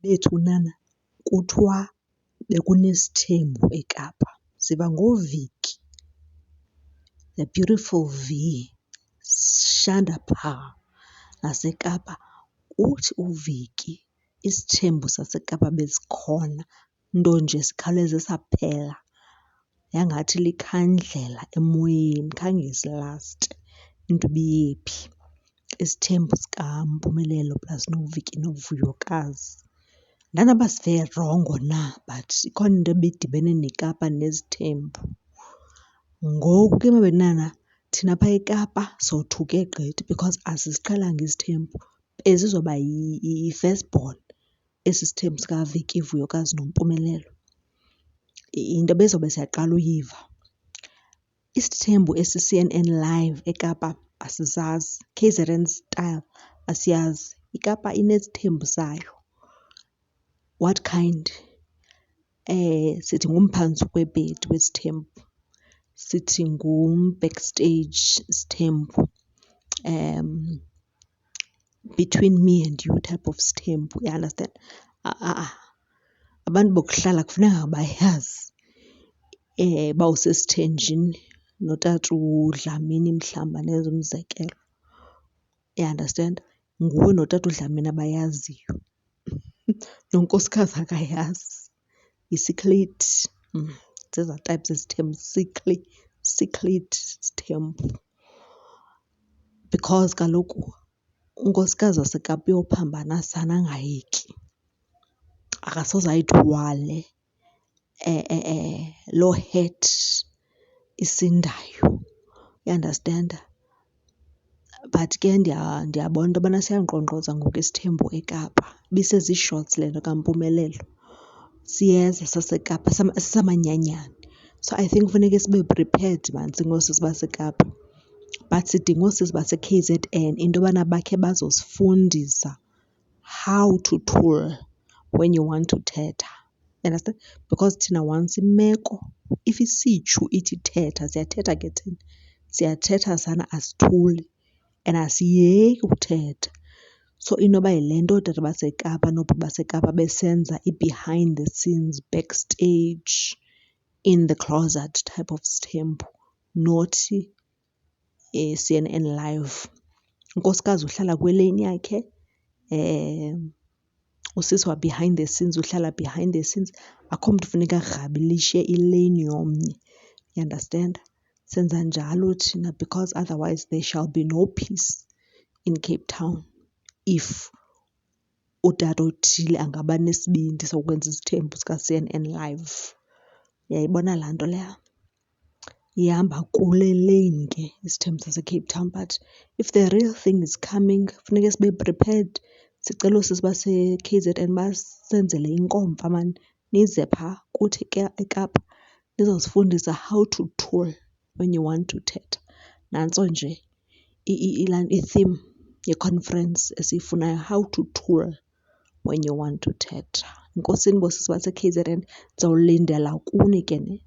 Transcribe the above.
bethu nana kuthiwa bekunesithembu eKapa. Siva ngoVicky, the beautiful V, Shanda phaa naseKapa. Uthi uVicky isithembu saseKapa besikhona, nto nje sikhawuleze saphela. Yangathi likhandlela emoyeni, khange silaste. Into ibiyephi? Isithembu sikaMpumelelo plus noVicky noVuyokazi. Ndanaba sive-rongo na, but ikhona into ebidibene neKapa nezithembu. Ngoku ke mabenana thina phaa eKapa sothuke gqithi because asisiqhelanga isithembu. Bezizoba yi-first born esi sithembu sikaVicky, Vuyokazi noMpumelelo. Yinto bezobe siyaqala uyiva. Isithembu esi-CNN Live eKapa asizazi, KZN Style asiyazi. iKapa inesithembu sayo. What kind? Sithi ngumphantsi webhedi wesithembu, sithi backstage sithembu, between me and you type of sithembu, you understand? Abantu bokuhlala kufuneka bayazi. Bawusesithenjini notata uDlamini mhlawumbi nenza umzekelo, you understand? Nguwe notata uDlamini abayaziyo. Nonkosikazi akayazi. Yi-secret. Zezaa type zesithembu, secret sithembu. Because kaloku unkosikazi waseKapa uyophambana sana angayeki. Akasoze ayithwale loo hurt isindayo, you understand? But ke ndiyabona into yobana siyankqonkqoza ngoku isithembu eKapa. Ibisezi-shots le nto kaMpumelelo. Siyeza saseKapa sisamanyanyane. So I think funeke sibe prepared man singoosisi baseKapa. But sidinga oosisi base-KZN into yobana bakhe bazosifundisa how to tool when you want to thetha. You understand? Because thina once imeko, if isitshu ithi thetha, siyathetha ke thina. Siyathetha sana, asithuli and asiyeki uthetha. So inoba yile nto ootata baseKapa noobhuti baseKapa besenza i-behind the scenes, backstage, in the closet type of sithembu, not CNN Live. Unkosikazi uhlala kweleyini yakhe, usisi wa-behind the scenes uhlala behind the scenes. Akho mntu funeka arhabilishe ileyini yomnye, you understand? Senza njalo thina because otherwise there shall be no peace in Cape Town if utata othile angaba nesibindi sokwenza isithembu sika-CNN Live. Uyayibona laa nto leya? Ihamba kule lane ke isithembu saseCape Town. But if the real thing is coming, funeke sibe prepared. Sicela oosisi base-KZN basenzele inkomfa maan. Nize phaa kuthi ke eKapa nizosifundisa how to tool when you want to thetha. Nantso nje i-theme ye-conference esiyifunayo, how to tool when you want to thetha. Enkosini boosisi base-KZN, ndizawulindela kuni ke ne.